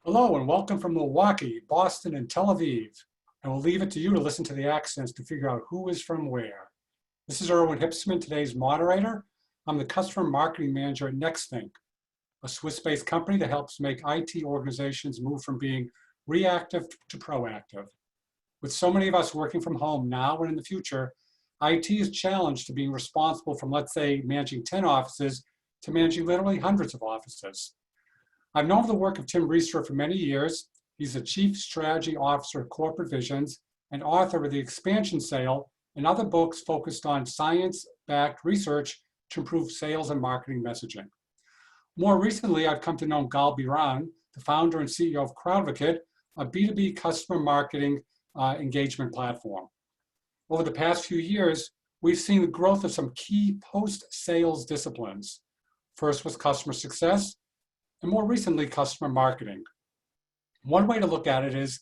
Hello and welcome from Milwaukee, Boston, and Tel Aviv. And we'll leave it to you to listen to the accents to figure out who is from where. This is Irwin Hipsman, today's moderator. I'm the Customer Marketing Manager at Nexthink, a Swiss-based company that helps make IT organizations move from being reactive to proactive. With so many of us working from home now and in the future, IT is challenged to being responsible from, let's say, managing 10 offices to managing literally hundreds of offices. I've known the work of Tim Riesterer for many years. He's the Chief Strategy Officer of Corporate Visions and author of The Expansion Sale and other books focused on science-backed research to improve sales and marketing messaging. More recently, I've come to know Gal Biran, the founder and CEO of Crowdvocate, a B2B customer marketing engagement platform. Over the past few years, we've seen the growth of some key post-sales disciplines. First was customer success, and more recently, customer marketing. One way to look at it is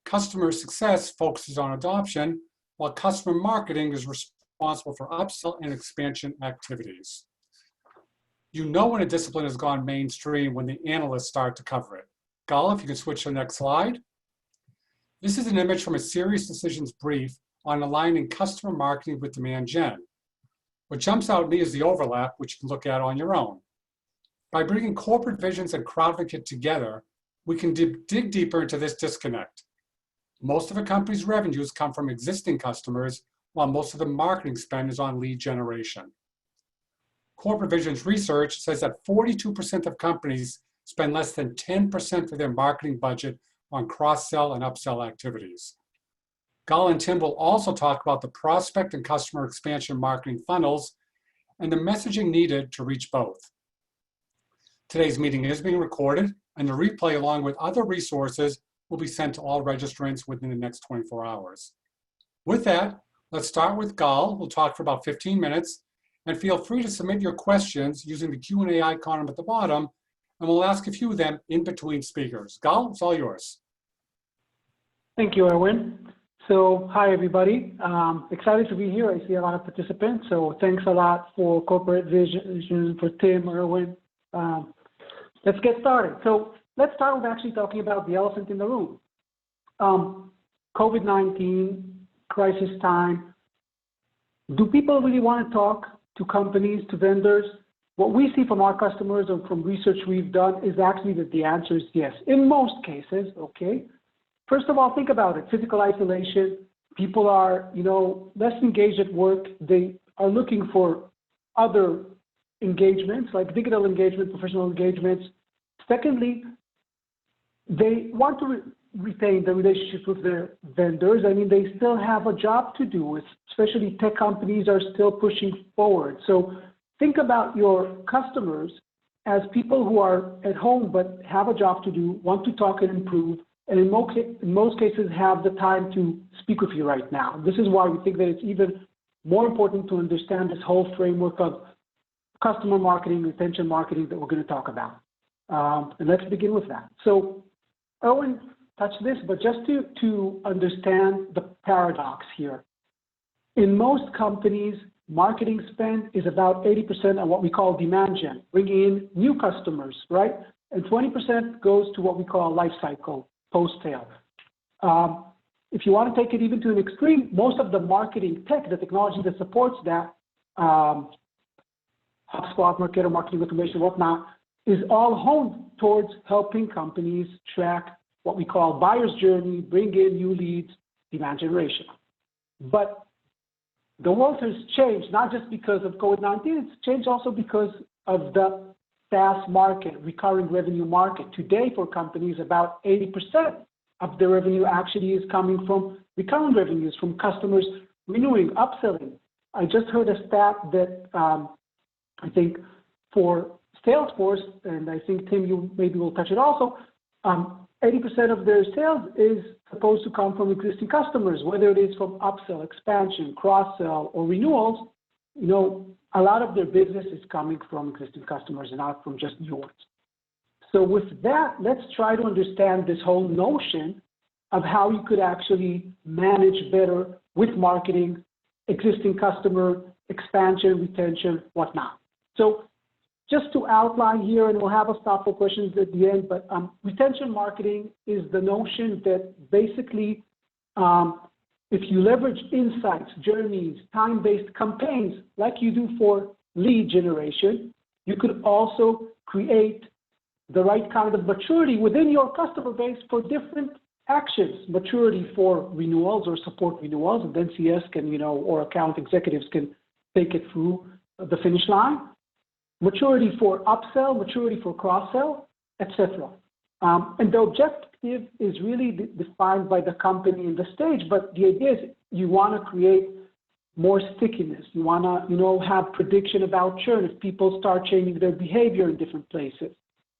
customer success focuses on adoption, while customer marketing is responsible for upsell and expansion activities. You know when a discipline has gone mainstream when the analysts start to cover it. Gal, if you can switch to the next slide. This is an image from a Serious Decisions brief on aligning customer marketing with demand gen. What jumps out at me is the overlap, which you can look at on your own. By bringing Corporate Visions and Crowdvocate together, we can dig deeper into this disconnect. Most of a company's revenues come from existing customers, while most of the marketing spend is on lead generation. Corporate Visions research says that 42% of companies spend less than 10% of their marketing budget on cross-sell and upsell activities. Gal and Tim will also talk about the prospect and customer expansion marketing funnels and the messaging needed to reach both. Today's meeting is being recorded, and the replay, along with other resources, will be sent to all registrants within the next 24 hours. With that, let's start with Gal, who'll talk for about 15 minutes, and feel free to submit your questions using the Q&A icon at the bottom, and we'll ask a few of them in between speakers. Gal, it's all yours. Thank you, Irwin. So, hi, everybody. Excited to be here. I see a lot of participants, so thanks a lot for Corporate Vision, for Tim, Irwin. Let's get started. So let's start with actually talking about the elephant in the room. COVID-19, crisis time. Do people really want to talk to companies, to vendors? What we see from our customers and from research we've done is actually that the answer is yes, in most cases, okay? First of all, think about it, physical isolation. People are, less engaged at work. They are looking for other engagements, like digital engagement, professional engagements. Secondly, they want to retain the relationships with their vendors. I mean, they still have a job to do, especially tech companies are still pushing forward. So think about your customers as people who are at home but have a job to do, want to talk and improve, and in most cases have the time to speak with you right now. This is why we think that it's even more important to understand this whole framework of customer marketing, retention marketing that we're going to talk about. And let's begin with that. So Irwin touched this, but just to understand the paradox here. In most companies, marketing spend is about 80% on what we call demand gen, bringing in new customers, right? And 20% goes to what we call life cycle, post-sale. If you want to take it even to an extreme, most of the marketing tech, the technology that supports that, HubSpot, Marketer, marketing automation, whatnot, is all honed towards helping companies track what we call buyer's journey, bring in new leads, demand generation. But the world has changed, not just because of COVID-19, it's changed also because of the SaaS market, recurring revenue market. Today, for companies, about 80% of their revenue actually is coming from recurring revenues, from customers renewing, upselling. I just heard a stat that I think for Salesforce, and I think, Tim, you maybe will touch it also, 80% of their sales is supposed to come from existing customers, whether it is from upsell, expansion, cross-sell, or renewals. A lot of their business is coming from existing customers and not from just new ones. So with that, let's try to understand this whole notion of how you could actually manage better with marketing, existing customer, expansion, retention, whatnot. So just to outline here, and we'll have a stop for questions at the end, but retention marketing is the notion that basically if you leverage insights, journeys, time-based campaigns like you do for lead generation, you could also create the right kind of maturity within your customer base for different actions. Maturity for renewals or support renewals, and then CS can, or account executives can take it through the finish line. Maturity for upsell, maturity for cross-sell, etc. And the objective is really defined by the company and the stage, but the idea is you want to create more stickiness. You want to, have prediction about churn if people start changing their behavior in different places.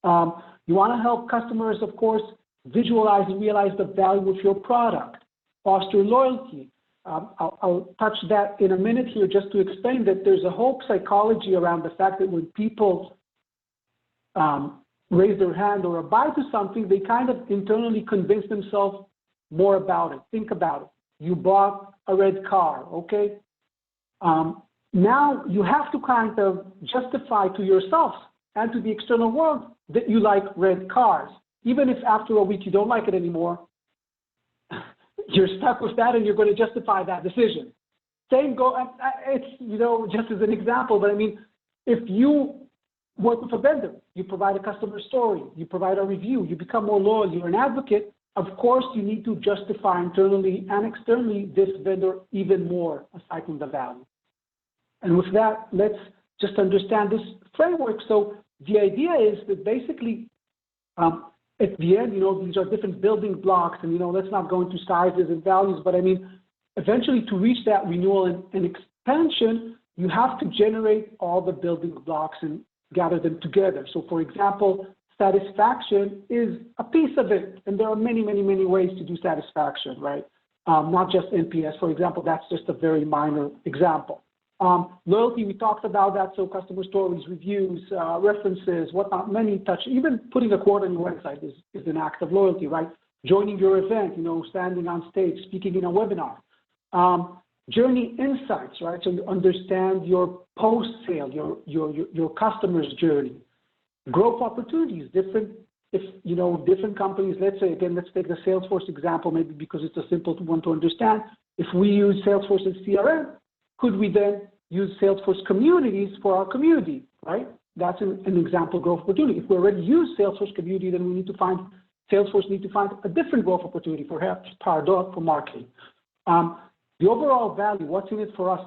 You want to help customers, of course, visualize and realize the value of your product, foster loyalty. I'll touch that in a minute here just to explain that there's a whole psychology around the fact that when people raise their hand or buy to something, they kind of internally convince themselves more about it. Think about it. You bought a red car, okay? Now you have to kind of justify to yourself and to the external world that you like red cars. Even if after a week you don't like it anymore, you're stuck with that and you're going to justify that decision. Same it's, just as an example, but I mean, if you work with a vendor, you provide a customer story, you provide a review, you become more loyal, you're an advocate, of course you need to justify internally and externally this vendor even more aside from the value. And with that, let's just understand this framework. So the idea is that basically, at the end, these are different building blocks, and let's not go into sizes and values, but I mean, eventually to reach that renewal and expansion, you have to generate all the building blocks and gather them together. So for example, satisfaction is a piece of it, and there are many, many, many ways to do satisfaction, right? Not just NPS, for example, that's just a very minor example. Loyalty, we talked about that, so customer stories, reviews, references, whatnot, many touch, even putting a quote on your website is an act of loyalty, right? Joining your event, standing on stage, speaking in a webinar. Journey insights, right? So you understand your post-sale, your customer's journey. Growth opportunities, different companies, let's say, again, let's take the Salesforce example, maybe because it's a simple one to understand. If we use Salesforce as CRM, could we then use Salesforce communities for our community, right? That's an example growth opportunity. If we already use Salesforce community, then Salesforce need to find a different growth opportunity, perhaps Pardot for marketing. The overall value, what's in it for us,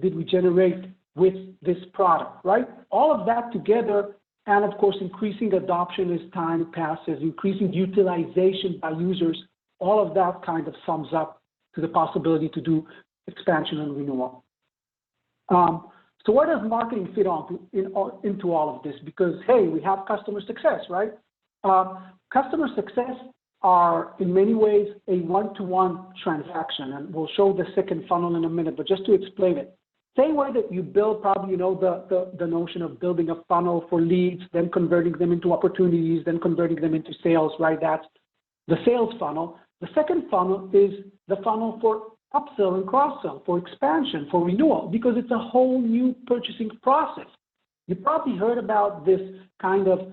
did we generate with this product, right? All of that together, and of course, increasing adoption as time passes, increasing utilization by users, all of that kind of sums up to the possibility to do expansion and renewal. So where does marketing fit into all of this? Because, hey, we have customer success, right? Customer success are in many ways a one-to-one transaction, and we'll show the second funnel in a minute, but just to explain it. Same way that you build probably, the notion of building a funnel for leads, then converting them into opportunities, then converting them into sales, right? That's the sales funnel. The second funnel is the funnel for upsell and cross-sell, for expansion, for renewal, because it's a whole new purchasing process. You probably heard about this kind of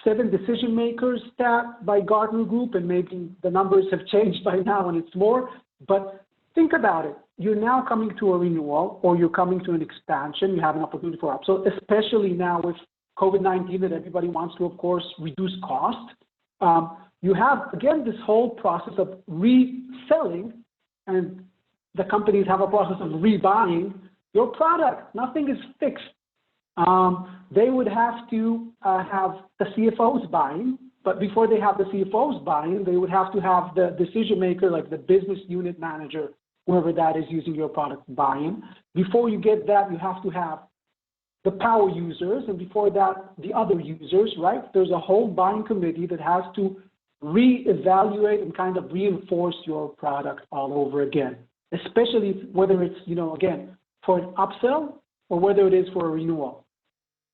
7 decision makers stat by Gartner Group, and maybe the numbers have changed by now and it's more, but think about it. You're now coming to a renewal or you're coming to an expansion, you have an opportunity for upsell, especially now with COVID-19 that everybody wants to, of course, reduce cost. You have, again, this whole process of reselling, and the companies have a process of rebuying your product. Nothing is fixed. They would have to have the CFOs buying, but before they have the CFOs buying, they would have to have the decision maker, like the business unit manager, whoever that is using your product, buying. Before you get that, you have to have the power users, and before that, the other users, right? There's a whole buying committee that has to reevaluate and kind of reinforce your product all over again, especially whether it's, again, for an upsell or whether it is for a renewal.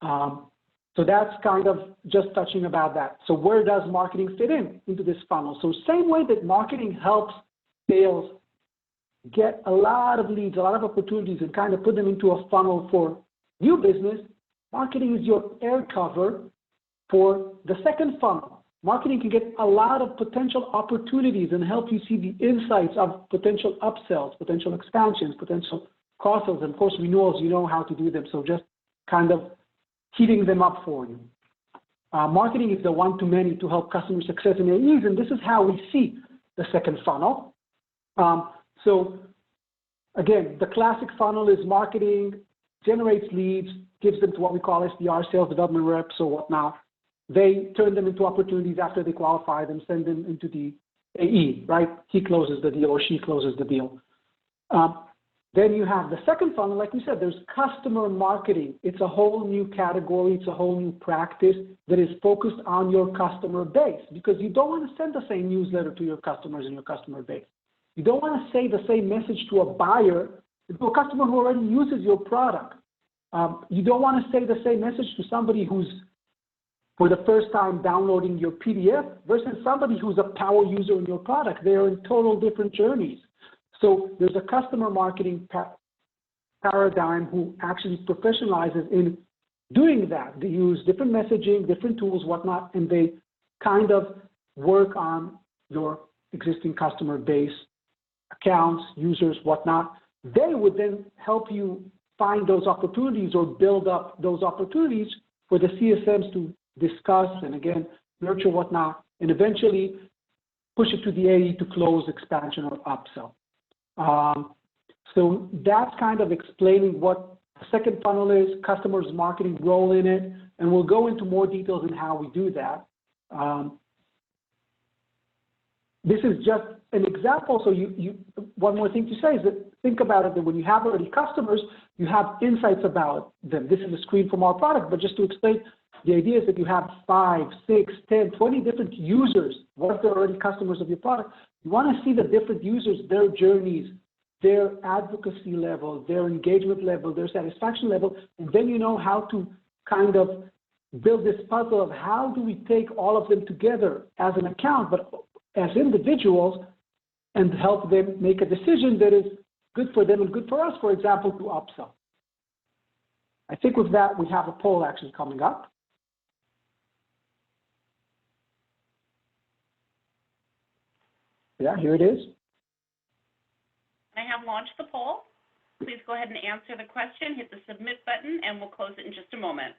So that's kind of just touching about that. So where does marketing fit into this funnel? So same way that marketing helps sales get a lot of leads, a lot of opportunities, and kind of put them into a funnel for new business, Marketing is your air cover for the second funnel. Marketing can get a lot of potential opportunities and help you see the insights of potential upsells, potential expansions, potential cross-sells, and of course, renewals, you know how to do them. So just kind of heating them up for you. Marketing is the one-to-many to help customer success in AEs, and this is how we see the second funnel. So again, the classic funnel is marketing, generates leads, gives them to what we call SDR, sales development reps or whatnot. They turn them into opportunities after they qualify them, send them into the AE, right? He closes the deal or she closes the deal. Then you have the second funnel, like we said, there's customer marketing. It's a whole new category. It's a whole new practice that is focused on your customer base, because you don't want to send the same newsletter to your customers in your customer base. You don't want to say the same message to a buyer, to a customer who already uses your product. You don't want to say the same message to somebody who's for the first time downloading your PDF versus somebody who's a power user in your product. They are in total different journeys. So there's a customer marketing paradigm who actually professionalizes in doing that. They use different messaging, different tools, whatnot, and they kind of work on your existing customer base, accounts, users, whatnot. They would then help you find those opportunities or build up those opportunities for the CSMs to discuss and again, nurture whatnot, and eventually push it to the AE to close expansion or upsell. So that's kind of explaining what the second funnel is, customers marketing role in it, and we'll go into more details in how we do that. This is just an example. So one more thing to say is that think about it, that when you have already customers, you have insights about them. This is a screen from our product, but just to explain, the idea is that you have 5, 6, 10, 20 different users. What if they're already customers of your product? You want to see the different users, their journeys, their advocacy level, their engagement level, their satisfaction level, and then you know how to kind of build this puzzle of how do we take all of them together as an account, but as individuals, and help them make a decision that is good for them and good for us, for example, to upsell. I think with that, we have a poll actually coming up. Yeah, here it is. I have launched the poll. Please go ahead and answer the question, hit the submit button, and we'll close it in just a moment.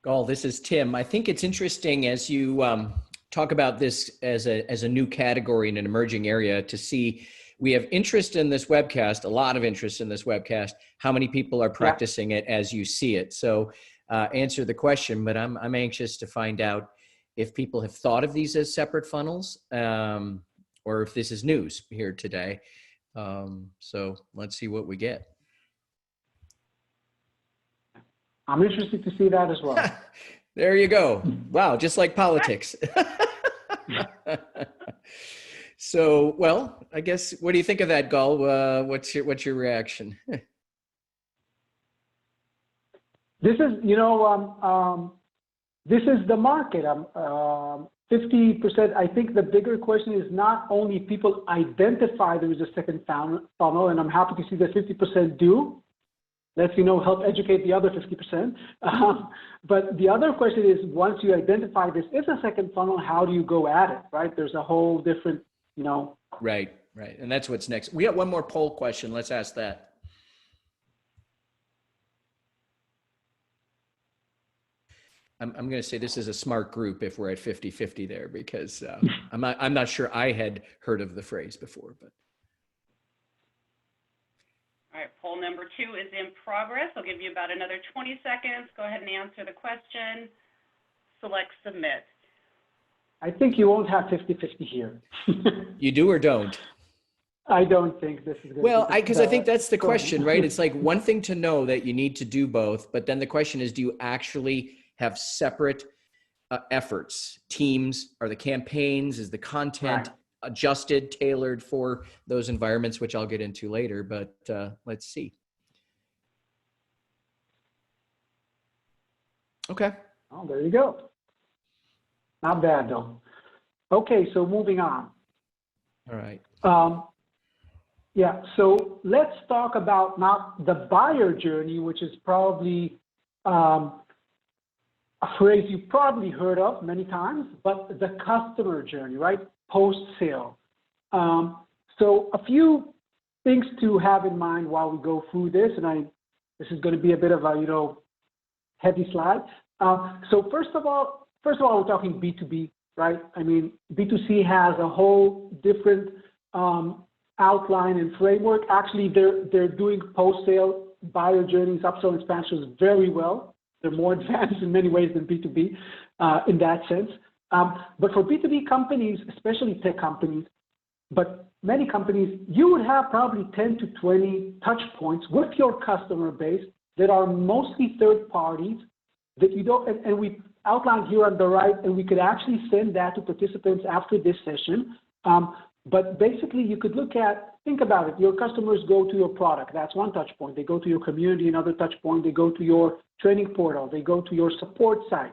Gal, this is Tim. I think it's interesting as you talk about this as a new category in an emerging area to see we have interest in this webcast, a lot of interest in this webcast, how many people are practicing it as you see it. So answer the question, but I'm anxious to find out if people have thought of these as separate funnels or if this is news here today. So let's see what we get. I'm interested to see that as well. There you go. Wow, just like politics. So, well, I guess, what do you think of that, Gal? What's your reaction? This is, you know, this is the market. 50%. I think the bigger question is not only people identify there is a second funnel, and I'm happy to see that 50% do. Let's, you know, help educate the other 50%. But the other question is, once you identify this is a second funnel, how do you go at it, right? There's a whole different, you know. Right. And that's what's next. We got one more poll question. Let's ask that. I'm going to say this is a smart group if we're at 50-50 there, because I'm not sure I had heard of the phrase before, but. All right, poll number 2 is in progress. I'll give you about another 20 seconds. Go ahead and answer the question. Select submit. I think you won't have 50-50 here. You do or don't? I don't think this is going well, to be because I think that's the question, right? It's like one thing to know that you need to do both, but then the question is, do you actually have separate efforts, teams? Are the campaigns, is the content adjusted, tailored for those environments, which I'll get into later, but let's see. Okay. Oh, there you go. Not bad though. Okay, so moving on. All right. Yeah, so let's talk about not the buyer journey, which is probably a phrase you've probably heard of many times, but the customer journey, right? Post-sale. So a few things to have in mind while we go through this, and this is going to be a bit of a, heavy slide. So first of all, we're talking B2B, right? I mean, B2C has a whole different outline and framework. Actually, they're doing post-sale buyer journeys, upsell expansions very well. They're more advanced in many ways than B2B in that sense. But for B2B companies, especially tech companies, but many companies, you would have probably 10 to 20 touch points with your customer base that are mostly third parties that you don't, and we outlined here on the right, and we could actually send that to participants after this session. But basically, you could think about it. Your customers go to your product. That's one touch point. They go to your community, another touch point. They go to your training portal. They go to your support site.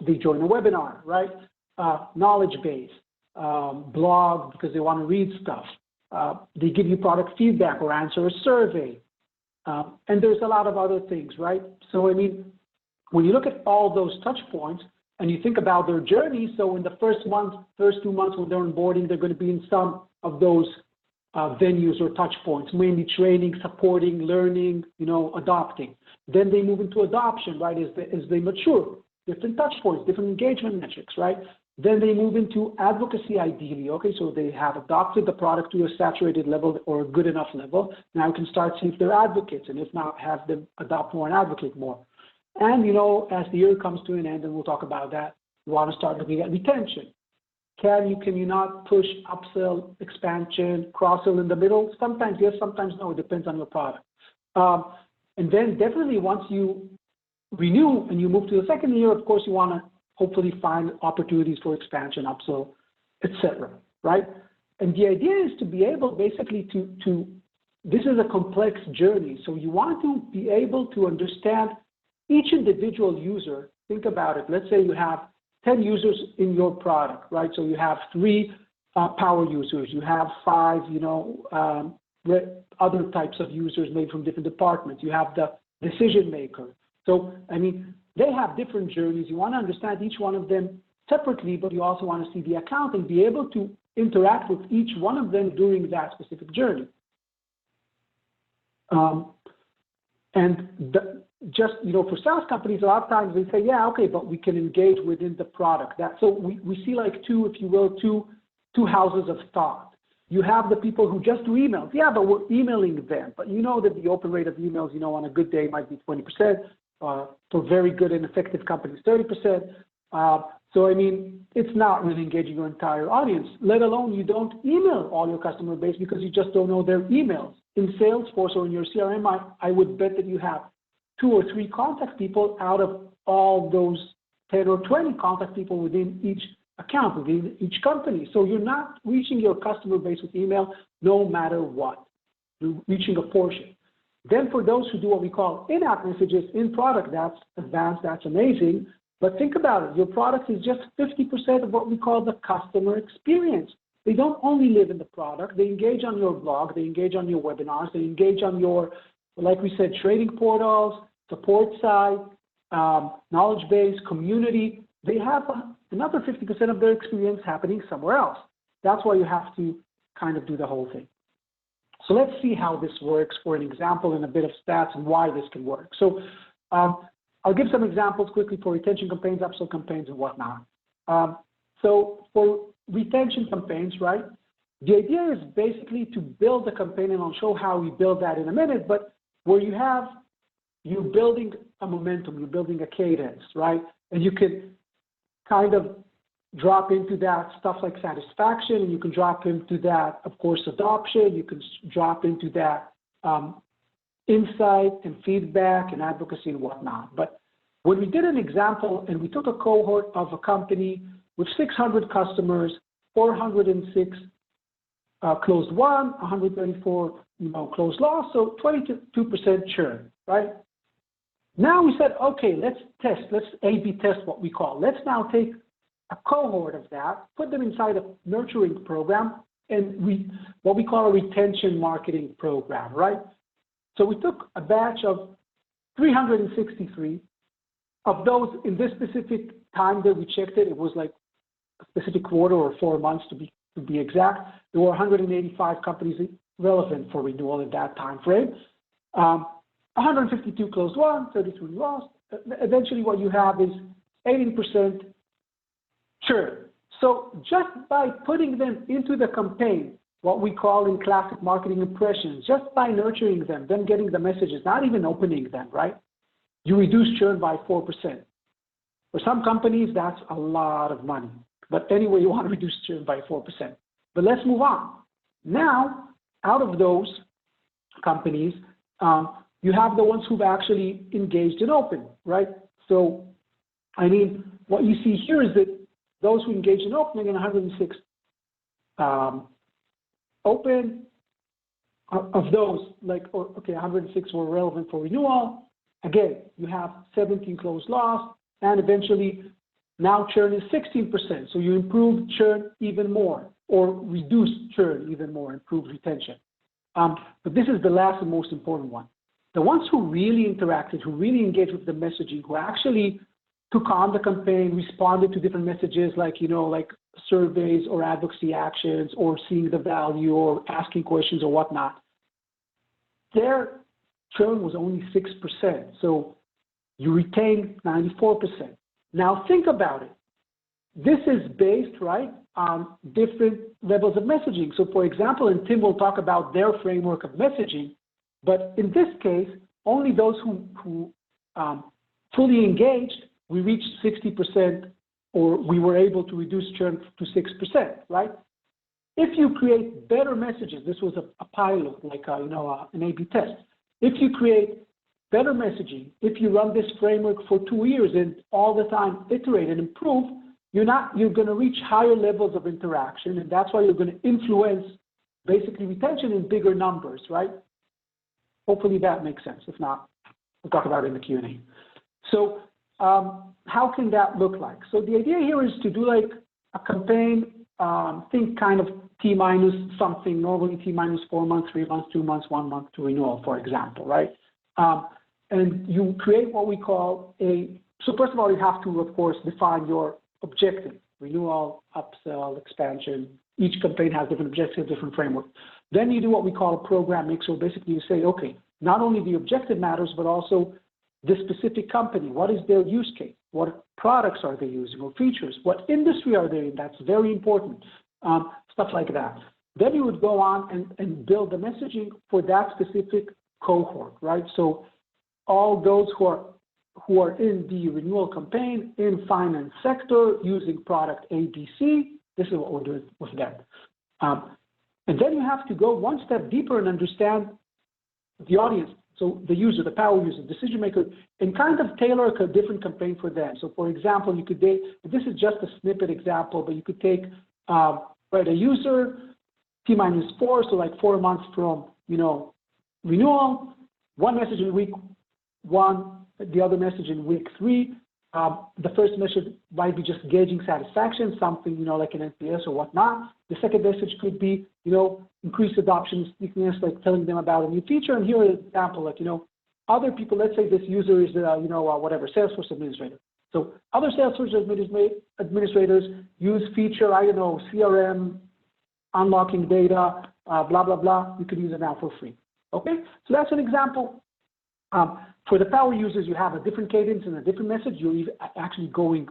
They join a webinar, right? Knowledge base, blog because they want to read stuff. They give you product feedback or answer a survey. And there's a lot of other things, right? So, I mean, when you look at all those touch points and you think about their journey, so in the first 2 months when they're onboarding, they're going to be in some of those venues or touch points, mainly training, supporting, learning, adopting. Then they move into adoption, right, as they mature. Different touch points, different engagement metrics, right? Then they move into advocacy ideally, okay? So they have adopted the product to a saturated level or a good enough level. Now you can start seeing if they're advocates, and if not, have them adopt more and advocate more. And, as the year comes to an end, and we'll talk about that, you want to start looking at retention. Can you not push upsell, expansion, cross-sell in the middle? Sometimes yes, sometimes no. It depends on your product. And then definitely once you renew and you move to the second year, of course, you want to hopefully find opportunities for expansion, upsell, etc. Right? And the idea is to be able basically to this is a complex journey. So you want to be able to understand each individual user. Think about it. Let's say you have 10 users in your product, right? So you have 3 power users. You have 5, other types of users made from different departments. You have the decision maker. So, I mean, they have different journeys. You want to understand each one of them separately, but you also want to see the account and be able to interact with each one of them during that specific journey. For SaaS companies, a lot of times they say, yeah, okay, but we can engage within the product. So we see like two houses of thought. You have the people who just do emails. Yeah, but we're emailing them. But you know that the open rate of emails, on a good day might be 20%. For very good and effective companies, 30%. So, I mean, it's not really engaging your entire audience, let alone you don't email all your customer base because you just don't know their emails. In Salesforce or in your CRM, I would bet that you have 2 or 3 contact people out of all those 10 or 20 contact people within each account, within each company. So you're not reaching your customer base with email no matter what. You're reaching a portion. Then for those who do what we call in-app messages in product, that's advanced, that's amazing. But think about it. Your product is just 50% of what we call the customer experience. They don't only live in the product. They engage on your blog. They engage on your webinars. They engage on your, like we said, training portals, support site, knowledge base, community. They have another 50% of their experience happening somewhere else. That's why you have to kind of do the whole thing. So let's see how this works for an example and a bit of stats and why this can work. So I'll give some examples quickly for retention campaigns, upsell campaigns, and whatnot. So for retention campaigns, right, the idea is basically to build a campaign, and I'll show how we build that in a minute, but where you're building a momentum, you're building a cadence, right? And you can kind of drop into that stuff like satisfaction, and you can drop into that, of course, adoption. You can drop into that insight and feedback and advocacy and whatnot. But when we did an example and we took a cohort of a company with 600 customers, 406 closed won, 134 closed lost, so 22% churn, right? Now we said, okay, let's A/B test what we call. Let's now take a cohort of that, put them inside a nurturing program, and what we call a retention marketing program, right? So we took a batch of 363. Of those, in this specific time that we checked it, it was like a specific quarter or 4 months to be exact. There were 185 companies relevant for renewal in that time frame. 152 closed won, 33 lost. Eventually, what you have is 18% churn. So just by putting them into the campaign, what we call in classic marketing impressions, just by nurturing them, then getting the messages, not even opening them, right? You reduce churn by 4%. For some companies, that's a lot of money. But anyway, you want to reduce churn by 4%. But let's move on. Now, out of those companies, you have the ones who've actually engaged in open, right? So, I mean, what you see here is that those who engage in opening in 106 open, of those, 106 were relevant for renewal. Again, you have 17 closed lost, and eventually now churn is 16%. So you improve churn even more, or reduce churn even more, improve retention. But this is the last and most important one. The ones who really interacted, who really engaged with the messaging, who actually took on the campaign, responded to different messages like surveys or advocacy actions or seeing the value or asking questions or whatnot, their churn was only 6%. So you retain 94%. Now think about it. This is based, right, on different levels of messaging. So for example, and Tim will talk about their framework of messaging, but in this case, only those who fully engaged, we reached 60%, or we were able to reduce churn to 6%, right? If you create better messages, this was a pilot, like an A/B test. If you create better messaging, if you run this framework for 2 years and all the time iterate and improve, you're going to reach higher levels of interaction, and that's why you're going to influence basically retention in bigger numbers, right? Hopefully that makes sense. If not, we'll talk about it in the Q&A. So how can that look like? So the idea here is to do like a campaign, think kind of T minus something, normally T minus 4 months, 3 months, 2 months, 1 month to renewal, for example, right? And you create what we call so first of all, you have to, of course, define your objective, renewal, upsell, expansion. Each campaign has different objectives, different framework. Then you do what we call a program mix, so basically you say, okay, not only the objective matters, but also the specific company. What is their use case? What products are they using or features? What industry are they in? That's very important, stuff like that. Then you would go on and build the messaging for that specific cohort, right? So all those who are in the renewal campaign in finance sector using product ABC, this is what we're doing with them. And then you have to go one step deeper and understand the audience, so the user, the power user, decision maker, and kind of tailor a different campaign for them. So for example, you could take, this is just a snippet example, but you could take a user, T minus 4, so like 4 months from, renewal, one message in week 1, the other message in week 3. The first message might be just gauging satisfaction, something, like an NPS or whatnot. The second message could be, increased adoption stickiness, like telling them about a new feature. And here is an example, like, other people, let's say this user is, whatever, Salesforce administrator. So other Salesforce administrators use feature, CRM, unlocking data, blah, blah, blah. You could use it now for free. Okay, so that's an example. For the power users, you have a different cadence and a different message. You're actually going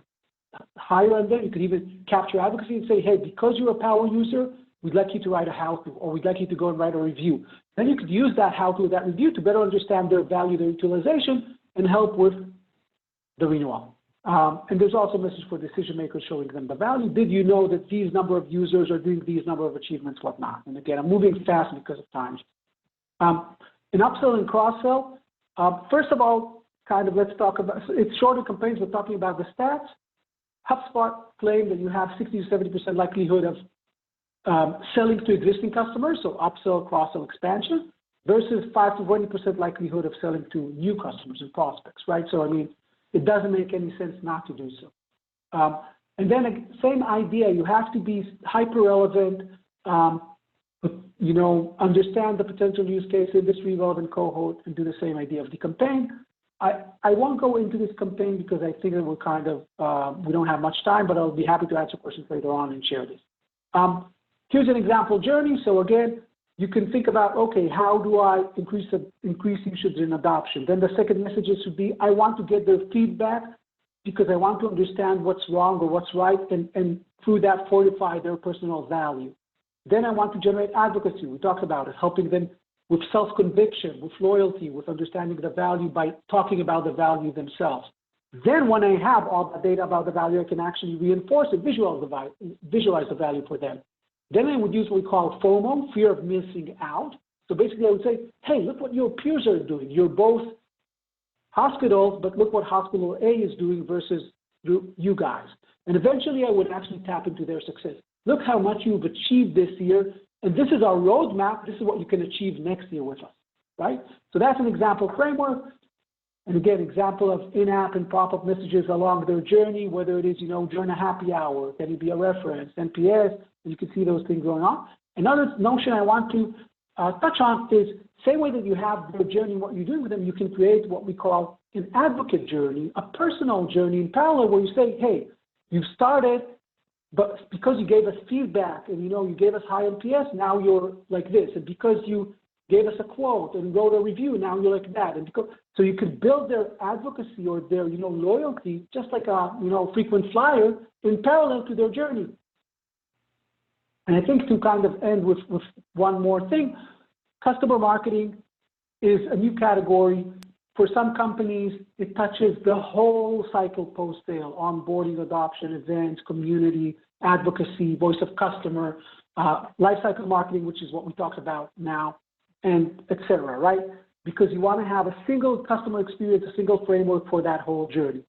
higher on them. You could even capture advocacy and say, hey, because you're a power user, we'd like you to write a how-to, or we'd like you to go and write a review. Then you could use that how-to, that review, to better understand their value, their utilization, and help with the renewal. And there's also a message for decision makers showing them the value. Did you know that these number of users are doing these number of achievements, whatnot? And again, I'm moving fast because of time. In upsell and cross-sell, first of all, let's talk about, it's shorter campaigns, we're talking about the stats. HubSpot claimed that you have 60 to 70% likelihood of selling to existing customers, so upsell, cross-sell, expansion, versus 5 to 20% likelihood of selling to new customers and prospects, right? So, it doesn't make any sense not to do so. And then same idea, you have to be hyper-relevant, but, understand the potential use case, industry relevant cohort, and do the same idea of the campaign. I won't go into this campaign because I think it will kind of, we don't have much time, but I'll be happy to answer questions later on and share this. Here's an example journey. So again, you can think about, okay, how do I increase usage and adoption? Then the second messages should be, I want to get their feedback because I want to understand what's wrong or what's right, and through that fortify their personal value. Then I want to generate advocacy. We talked about it, helping them with self-conviction, with loyalty, with understanding the value by talking about the value themselves. Then when I have all the data about the value, I can actually reinforce it, visualize the value for them. Then I would use what we call FOMO, fear of missing out. So basically I would say, hey, look what your peers are doing. You're both hospitals, but look what hospital A is doing versus you guys. And eventually I would actually tap into their success. Look how much you've achieved this year, and this is our roadmap. This is what you can achieve next year with us, right? So that's an example framework. And again, example of in-app and pop-up messages along their journey, whether it is, during a happy hour, can it be a reference, NPS, and you can see those things going on. Another notion I want to touch on is, same way that you have their journey, what you're doing with them, you can create what we call an advocate journey, a personal journey in parallel where you say, hey, you've started, but because you gave us feedback and, you gave us high NPS, now you're like this. And because you gave us a quote and wrote a review, now you're like that. And because, so you could build their advocacy or their, loyalty, just like a, frequent flyer in parallel to their journey. And I think to kind of end with one more thing, customer marketing is a new category. For some companies, it touches the whole cycle post-sale, onboarding, adoption, events, community, advocacy, voice of customer, lifecycle marketing, which is what we talked about now, and et cetera, right? Because you want to have a single customer experience, a single framework for that whole journey.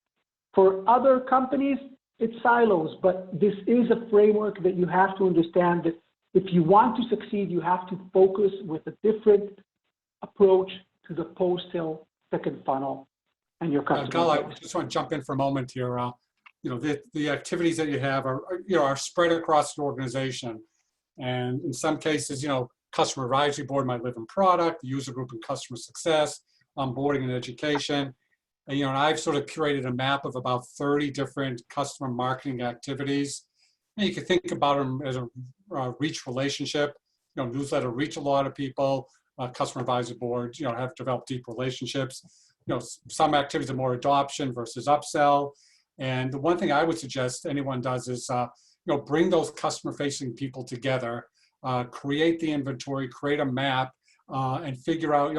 For other companies, it's silos, but this is a framework that you have to understand that if you want to succeed, you have to focus with a different approach to the post-sale second funnel and your customer. Gal, I just want to jump in for a moment here. The activities that you have are spread across the organization, and in some cases, customer advisory board might live in product, the user group in customer success, onboarding and education. And I've sort of curated a map of about 30 different customer marketing activities. And you can think about them as a reach relationship. Newsletter reach a lot of people. Customer advisory boards, have developed deep relationships. Some activities are more adoption versus upsell. And the one thing I would suggest anyone does is, bring those customer-facing people together, create the inventory, create a map, and figure out,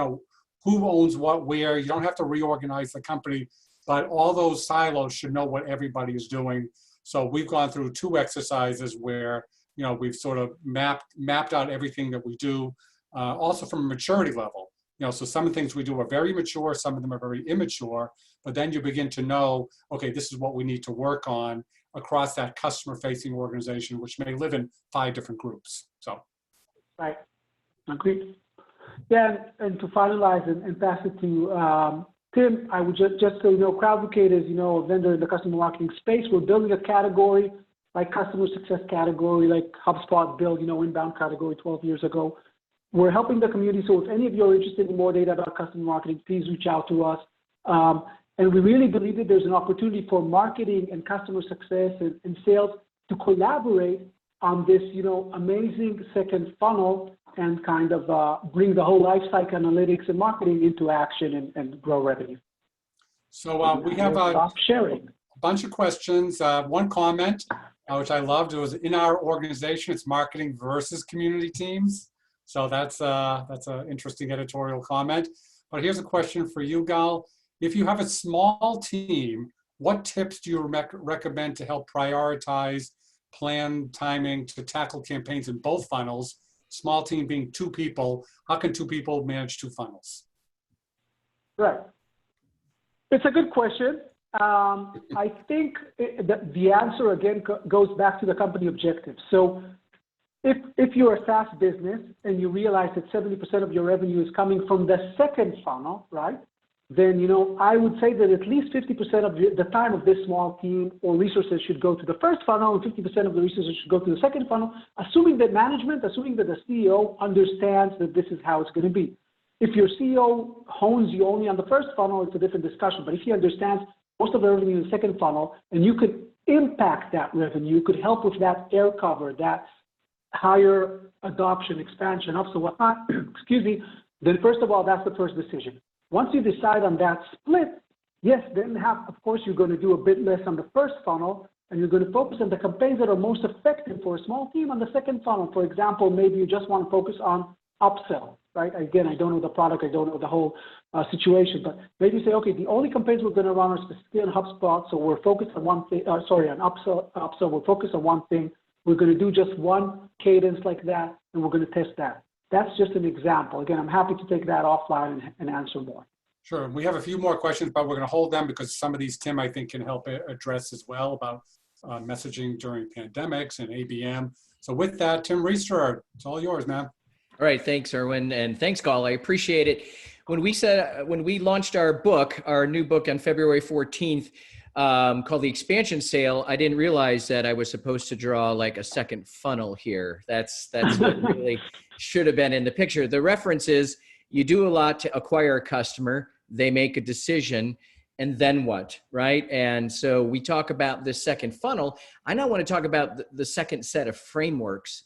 who owns what where. You don't have to reorganize the company, but all those silos should know what everybody is doing. So we've gone through 2 exercises where, we've sort of mapped out everything that we do. Also from a maturity level, so some of the things we do are very mature, some of them are very immature, but then you begin to know, okay, this is what we need to work on across that customer-facing organization, which may live in 5 different groups. So, right, agreed. Yeah, and to finalize and pass it to Tim, I would just so Crowdvocate is a vendor in the customer marketing space. We're building a category like customer success category, like HubSpot built inbound category 12 years ago. We're helping the community, so if any of you are interested in more data about customer marketing, please reach out to us. And we really believe that there's an opportunity for marketing and customer success and sales to collaborate on this, amazing second funnel and kind of bring the whole lifecycle analytics and marketing into action and grow revenue. So we have a bunch of questions. One comment, which I loved, was in our organization, it's marketing versus community teams. So that's an interesting editorial comment. But here's a question for you, Gal. If you have a small team, what tips do you recommend to help prioritize, plan timing to tackle campaigns in both funnels? Small team being 2 people. How can 2 people manage 2 funnels? Right. It's a good question. I think the answer, again, goes back to the company objective. So if you're a SaaS business and you realize that 70% of your revenue is coming from the second funnel, right? then, I would say that at least 50% of the time of this small team or resources should go to the first funnel and 50% of the resources should go to the second funnel, assuming that the CEO understands that this is how it's going to be. If your CEO hones you only on the first funnel, it's a different discussion. But if he understands most of the revenue in the second funnel, and you could impact that revenue, you could help with that air cover, that higher adoption, expansion, upsell, whatnot, excuse me, then first of all, that's the first decision. Once you decide on that split, yes, then of course, you're going to do a bit less on the first funnel, and you're going to focus on the campaigns that are most effective for a small team on the second funnel. For example, maybe you just want to focus on upsell, right? Again, I don't know the product, I don't know the whole situation, but maybe you say, okay, the only campaigns we're going to run are specifically on HubSpot, so we're focused on one thing, on upsell, we're focused on one thing. We're going to do just one cadence like that, and we're going to test that. That's just an example. Again, I'm happy to take that offline and answer more. Sure. We have a few more questions, but we're going to hold them because some of these Tim, I think, can help address as well about messaging during pandemics and ABM. So with that, Tim Riesterer, it's all yours, man. All right. Thanks, Irwin. And thanks, Gal. I appreciate it. When we launched our new book on February 14th, called The Expansion Sale, I didn't realize that I was supposed to draw like a second funnel here. That's what really should have been in the picture. The reference is you do a lot to acquire a customer, they make a decision, and then what, right? And so we talk about this second funnel. I now want to talk about the second set of frameworks,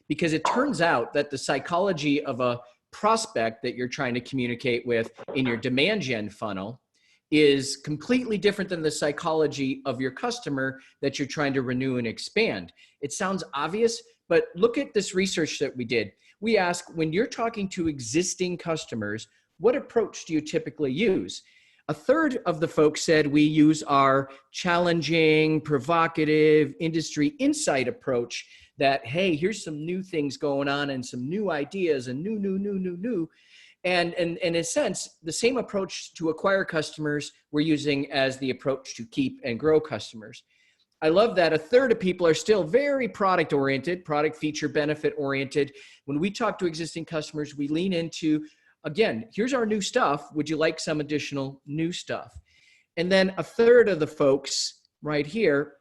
because it turns out that the psychology of a prospect that you're trying to communicate with in your demand gen funnel is completely different than the psychology of your customer that you're trying to renew and expand. It sounds obvious, but look at this research that we did. We asked, when you're talking to existing customers, what approach do you typically use? A third of the folks said we use our challenging, provocative, industry insight approach that, hey, here's some new things going on and some new ideas and new. And in a sense, the same approach to acquire customers we're using as the approach to keep and grow customers. I love that a third of people are still very product oriented, product feature benefit oriented. When we talk to existing customers, we lean into, again, here's our new stuff. Would you like some additional new stuff? And then a third of the folks right here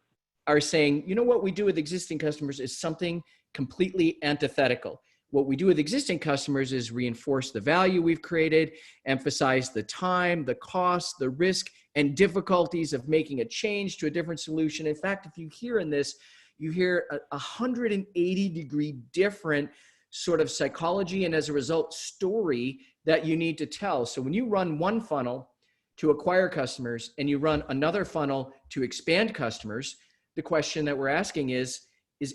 are saying, you know what we do with existing customers is something completely antithetical. What we do with existing customers is reinforce the value we've created, emphasize the time, the cost, the risk, and difficulties of making a change to a different solution. In fact, if you hear in this, you hear a 180-degree different sort of psychology and as a result, story that you need to tell. So when you run one funnel to acquire customers and you run another funnel to expand customers, the question that we're asking is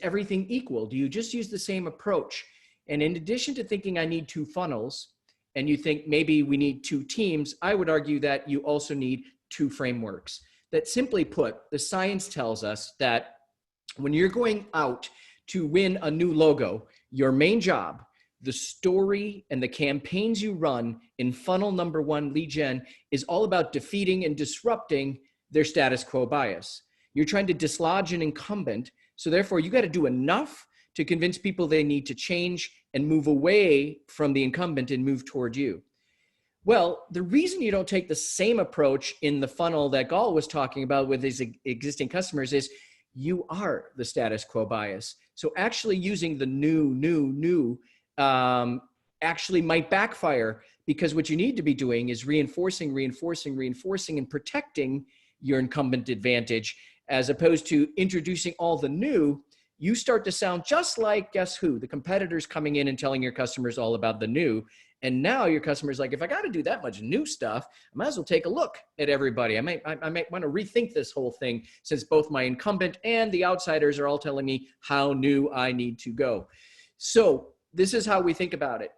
everything equal? Do you just use the same approach? And in addition to thinking I need two funnels, and you think maybe we need two teams, I would argue that you also need two frameworks. That simply put, the science tells us that when you're going out to win a new logo, your main job, the story and the campaigns you run in funnel number one lead gen is all about defeating and disrupting their status quo bias. You're trying to dislodge an incumbent, so therefore you got to do enough to convince people they need to change and move away from the incumbent and move toward you. Well, the reason you don't take the same approach in the funnel that Gal was talking about with his existing customers is you are the status quo bias. So actually using the new actually might backfire, because what you need to be doing is reinforcing and protecting your incumbent advantage, as opposed to introducing all the new. You start to sound just like, guess who? The competitors coming in and telling your customers all about the new. And now your customer's like, if I got to do that much new stuff, I might as well take a look at everybody. I might want to rethink this whole thing, since both my incumbent and the outsiders are all telling me how new I need to go. So this is how we think about it.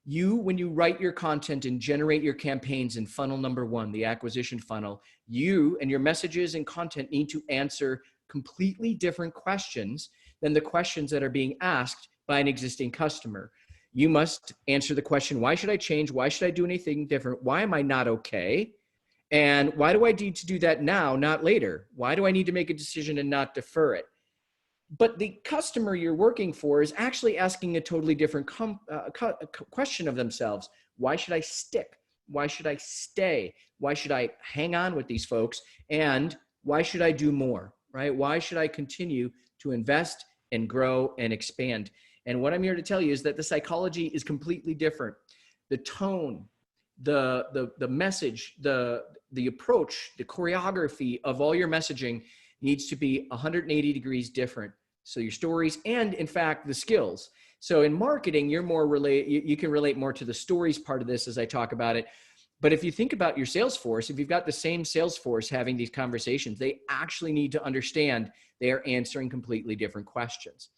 When you write your content and generate your campaigns in funnel number one, the acquisition funnel, you and your messages and content need to answer completely different questions than the questions that are being asked by an existing customer. You must answer the question, why should I change? Why should I do anything different? Why am I not okay? And why do I need to do that now, not later? Why do I need to make a decision and not defer it? But the customer you're working for is actually asking a totally different question of themselves. Why should I stick? Why should I stay? Why should I hang on with these folks? And why should I do more, right? Why should I continue to invest and grow and expand? And what I'm here to tell you is that the psychology is completely different. The tone, the message, the approach, the choreography of all your messaging needs to be 180 degrees different. So your stories and, in fact, the skills. So in marketing, you can relate more to the stories part of this as I talk about it. But if you think about your sales force, if you've got the same sales force having these conversations, they actually need to understand they are answering completely different questions.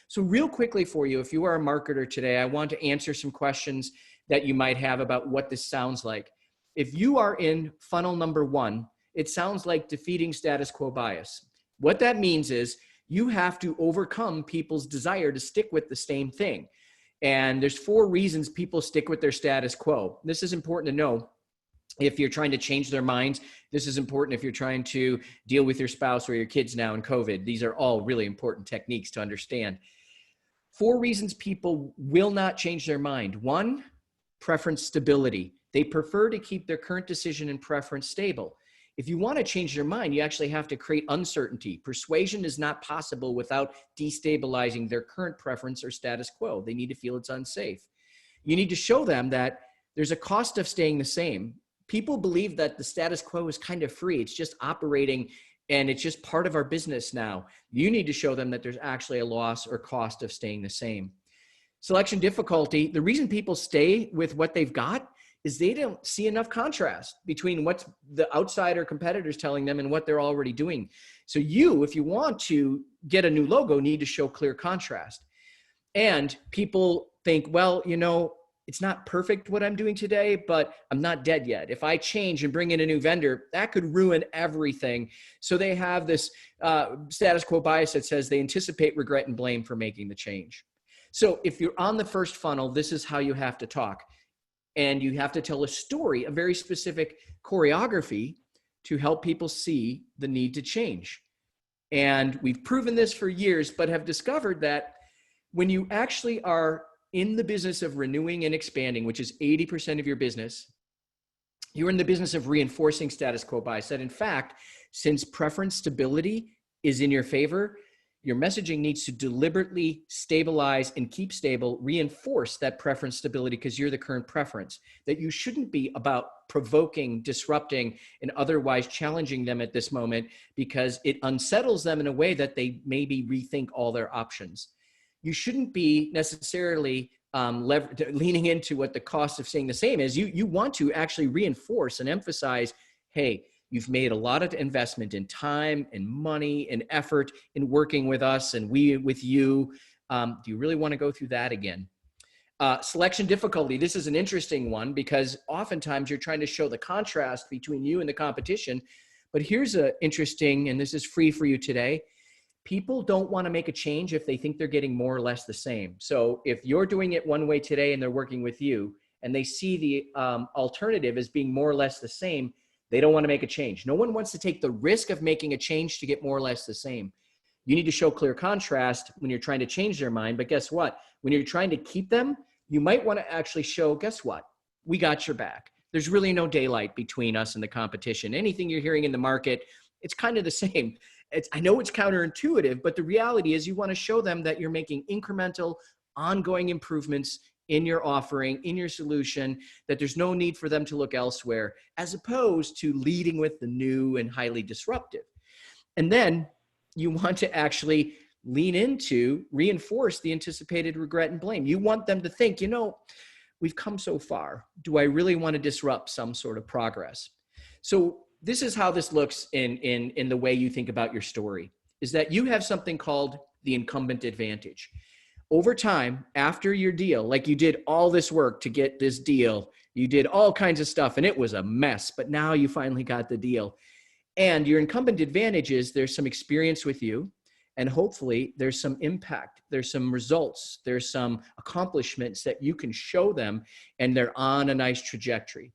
So real quickly for you, if you are a marketer today, I want to answer some questions that you might have about what this sounds like. If you are in funnel number 1, it sounds like defeating status quo bias. What that means is you have to overcome people's desire to stick with the same thing. And there's 4 reasons people stick with their status quo. This is important to know. If you're trying to change their minds, this is important if you're trying to deal with your spouse or your kids now in COVID. These are all really important techniques to understand. 4 reasons people will not change their mind. 1, preference stability. They prefer to keep their current decision and preference stable. If you want to change your mind, you actually have to create uncertainty. Persuasion is not possible without destabilizing their current preference or status quo. They need to feel it's unsafe. You need to show them that there's a cost of staying the same. People believe that the status quo is kind of free. It's just operating and it's just part of our business now. You need to show them that there's actually a loss or cost of staying the same. Selection difficulty. The reason people stay with what they've got is they don't see enough contrast between what the outsider competitors telling them and what they're already doing. So you, if you want to get a new logo, need to show clear contrast. And people think, well, you know, it's not perfect what I'm doing today, but I'm not dead yet. If I change and bring in a new vendor, that could ruin everything. So they have this status quo bias that says they anticipate regret and blame for making the change. So if you're on the first funnel, this is how you have to talk. And you have to tell a story, a very specific choreography to help people see the need to change. And we've proven this for years, but have discovered that when you actually are in the business of renewing and expanding, which is 80% of your business, you're in the business of reinforcing status quo bias. That in fact, since preference stability is in your favor, your messaging needs to deliberately stabilize and keep stable, reinforce that preference stability because you're the current preference, that you shouldn't be about provoking, disrupting, and otherwise challenging them at this moment because it unsettles them in a way that they maybe rethink all their options. You shouldn't be necessarily leaning into what the cost of staying the same is. You want to actually reinforce and emphasize, hey, you've made a lot of investment in time and money and effort in working with us and we with you. Do you really want to go through that again? Selection difficulty. This is an interesting one because oftentimes you're trying to show the contrast between you and the competition. But here's an interesting, and this is free for you today. People don't want to make a change if they think they're getting more or less the same. So if you're doing it one way today and they're working with you and they see the alternative as being more or less the same, they don't want to make a change. No one wants to take the risk of making a change to get more or less the same. You need to show clear contrast when you're trying to change their mind. But guess what? When you're trying to keep them, you might want to actually show, guess what? We got your back. There's really no daylight between us and the competition. Anything you're hearing in the market, it's kind of the same. I know it's counterintuitive, but the reality is you want to show them that you're making incremental, ongoing improvements in your offering, in your solution, that there's no need for them to look elsewhere, as opposed to leading with the new and highly disruptive. And then you want to actually lean into, reinforce the anticipated regret and blame. You want them to think, you know, we've come so far. Do I really want to disrupt some sort of progress? So this is how this looks in the way you think about your story, is that you have something called the incumbent advantage. Over time, after your deal, like you did all this work to get this deal, you did all kinds of stuff and it was a mess, but now you finally got the deal. And your incumbent advantage is there's some experience with you and hopefully there's some impact, there's some results, there's some accomplishments that you can show them and they're on a nice trajectory.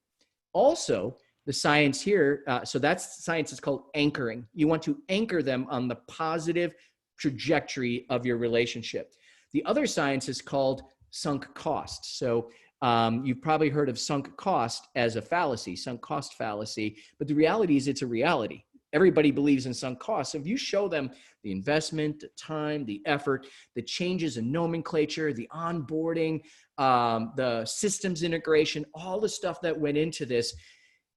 Also, the science here, so that's science is called anchoring. You want to anchor them on the positive trajectory of your relationship. The other science is called sunk costs. So You've probably heard of sunk cost as a fallacy, sunk cost fallacy, but the reality is it's a reality. Everybody believes in sunk costs. So if you show them the investment, the time, the effort, the changes in nomenclature, the onboarding, the systems integration, all the stuff that went into this,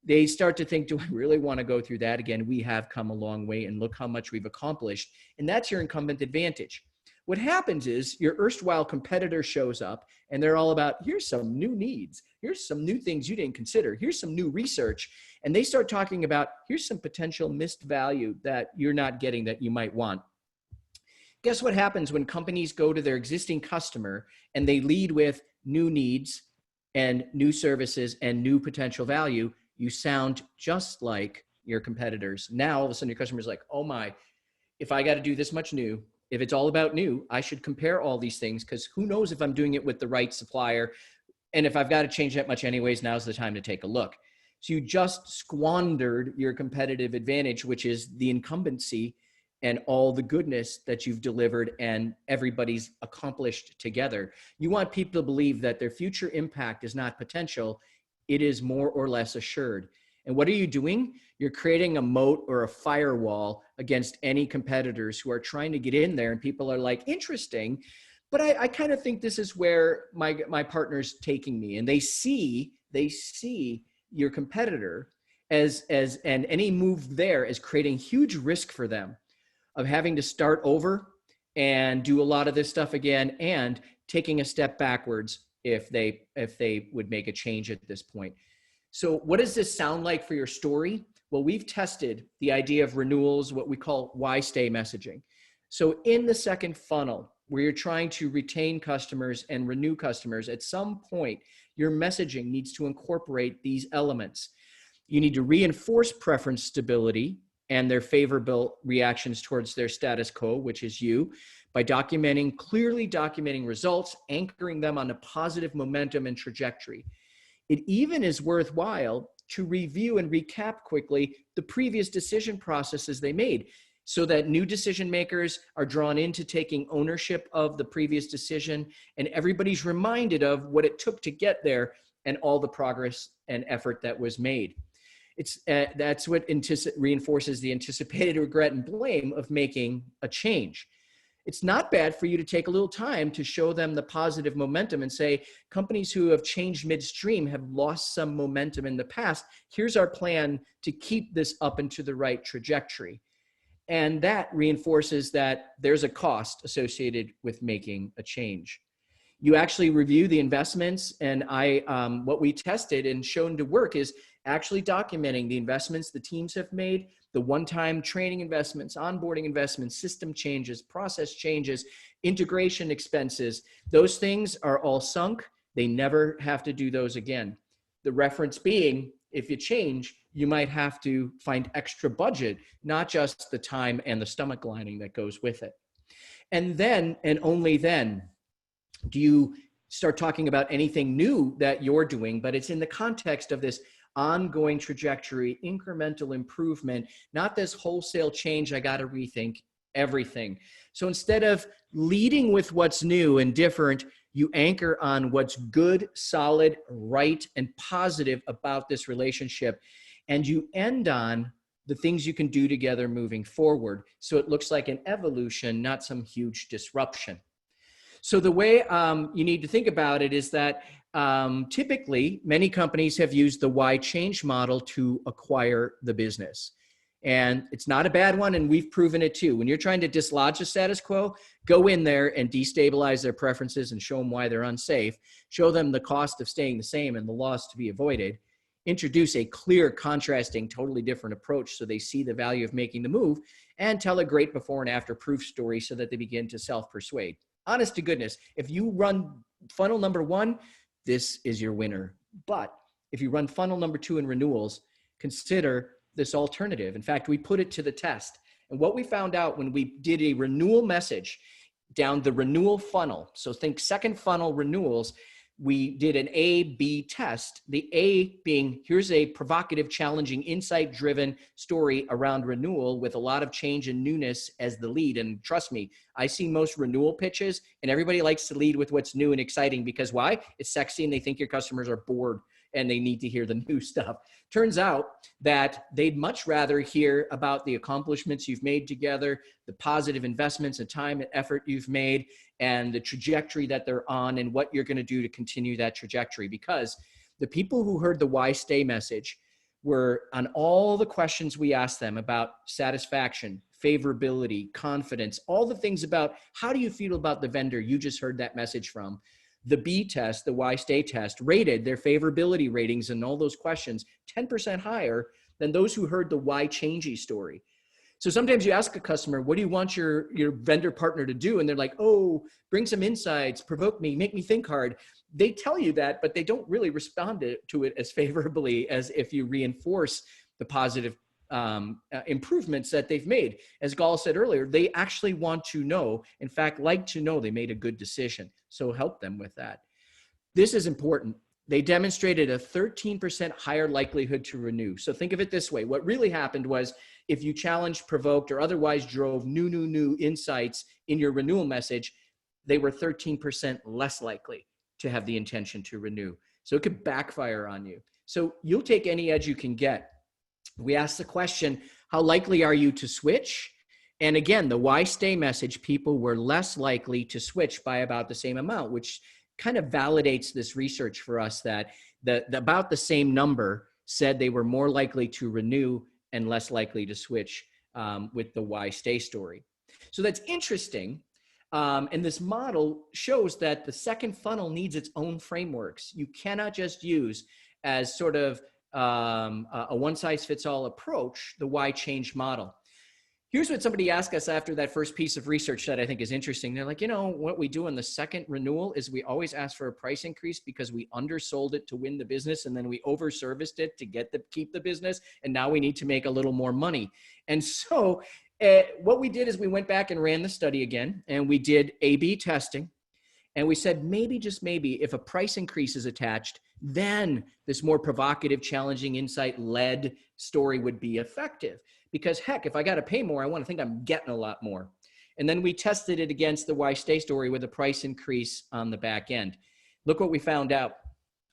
they start to think, do I really want to go through that again? We have come a long way and look how much we've accomplished. And that's your incumbent advantage. What happens is your erstwhile competitor shows up and they're all about, here's some new needs. Here's some new things you didn't consider. Here's some new research. And they start talking about, here's some potential missed value that you're not getting that you might want. Guess what happens when companies go to their existing customer and they lead with new needs and new services and new potential value? You sound just like your competitors. Now, all of a sudden your customer's like, oh my, if I got to do this much new, if it's all about new, I should compare all these things because who knows if I'm doing it with the right supplier. And if I've got to change that much anyways, now's the time to take a look. So you just squandered your competitive advantage, which is the incumbency and all the goodness that you've delivered and everybody's accomplished together. You want people to believe that their future impact is not potential, it is more or less assured. And what are you doing? You're creating a moat or a firewall against any competitors who are trying to get in there, and people are like, interesting, but I kind of think this is where my partner's taking me. And they see your competitor and any move there is creating huge risk for them of having to start over and do a lot of this stuff again and taking a step backwards if they would make a change at this point. So what does this sound like for your story? Well, we've tested the idea of renewals, what we call why stay messaging. So in the second funnel, where you're trying to retain customers and renew customers, at some point, your messaging needs to incorporate these elements. You need to reinforce preference stability and their favorable reactions towards their status quo, which is you, by clearly documenting results, anchoring them on a positive momentum and trajectory. It even is worthwhile to review and recap quickly the previous decision processes they made so that new decision makers are drawn into taking ownership of the previous decision and everybody's reminded of what it took to get there and all the progress and effort that was made. That's what reinforces the anticipated regret and blame of making a change. It's not bad for you to take a little time to show them the positive momentum and say, companies who have changed midstream have lost some momentum in the past. Here's our plan to keep this up into the right trajectory. And that reinforces that there's a cost associated with making a change. You actually review the investments, and what we tested and shown to work is actually documenting the investments the teams have made, the one-time training investments, onboarding investments, system changes, process changes, integration expenses. Those things are all sunk. They never have to do those again. The reference being, if you change, you might have to find extra budget, not just the time and the stomach lining that goes with it. And then, and only then, do you start talking about anything new that you're doing, but it's in the context of this ongoing trajectory, incremental improvement, not this wholesale change, I got to rethink everything. So instead of leading with what's new and different, you anchor on what's good, solid, right, and positive about this relationship. And you end on the things you can do together moving forward. So it looks like an evolution, not some huge disruption. So the way you need to think about it is that typically many companies have used the why change model to acquire the business. And it's not a bad one, and we've proven it too. When you're trying to dislodge the status quo, go in there and destabilize their preferences and show them why they're unsafe. Show them the cost of staying the same and the loss to be avoided. Introduce a clear, contrasting, totally different approach so they see the value of making the move, and tell a great before and after proof story so that they begin to self-persuade. Honest to goodness, if you run funnel number 1, this is your winner. But if you run funnel number 2 in renewals, consider this alternative. In fact, we put it to the test. And what we found out when we did a renewal message down the renewal funnel, so think second funnel renewals, we did an A/B test. The A being, here's a provocative, challenging, insight-driven story around renewal with a lot of change and newness as the lead. And trust me, I see most renewal pitches, and everybody likes to lead with what's new and exciting because why? It's sexy and they think your customers are bored and they need to hear the new stuff. Turns out that they'd much rather hear about the accomplishments you've made together, the positive investments and time and effort you've made, and the trajectory that they're on and what you're going to do to continue that trajectory. Because the people who heard the why stay message were on all the questions we asked them about satisfaction, favorability, confidence, all the things about how do you feel about the vendor you just heard that message from. The B test, the why stay test, rated their favorability ratings and all those questions 10% higher than those who heard the why changey story. So sometimes you ask a customer, what do you want your vendor partner to do? And they're like, oh, bring some insights, provoke me, make me think hard. They tell you that, but they don't really respond to it as favorably as if you reinforce the positive improvements that they've made. As Gal said earlier, they actually want to know, in fact, like to know they made a good decision. So help them with that. This is important. They demonstrated a 13% higher likelihood to renew. So think of it this way. What really happened was if you challenged, provoked, or otherwise drove new insights in your renewal message, they were 13% less likely to have the intention to renew. So it could backfire on you. So you'll take any edge you can get. We asked the question, how likely are you to switch? And again, the why stay message, people were less likely to switch by about the same amount, which kind of validates this research for us that about the same number said they were more likely to renew and less likely to switch with the why stay story. So that's interesting. And this model shows that the second funnel needs its own frameworks. You cannot just use as sort of a one-size-fits-all approach, the why change model. Here's what somebody asked us after that first piece of research that I think is interesting. They're like, you know, what we do in the second renewal is we always ask for a price increase because we undersold it to win the business and then we overserviced it to keep the business. And now we need to make a little more money. And so what we did is we went back and ran the study again and we did A/B testing. And we said, maybe, just maybe, if a price increase is attached, then this more provocative, challenging, insight-led story would be effective. Because heck, if I got to pay more, I want to think I'm getting a lot more. And then we tested it against the why stay story with a price increase on the back end. Look what we found out.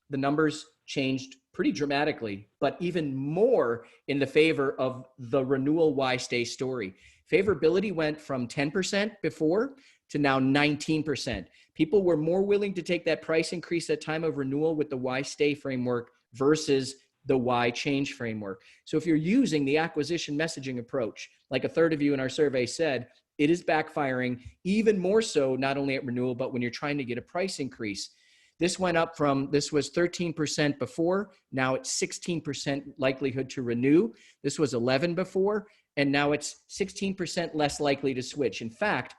The numbers changed pretty dramatically, but even more in the favor of the renewal why stay story. Favorability went from 10% before to now 19%. People were more willing to take that price increase at time of renewal with the why stay framework versus the why change framework. So if you're using the acquisition messaging approach, like a third of you in our survey said, it is backfiring even more so, not only at renewal, but when you're trying to get a price increase. This went up from, this was 13% before, now it's 16% likelihood to renew. This was 11 before, and now it's 16% less likely to switch. In fact,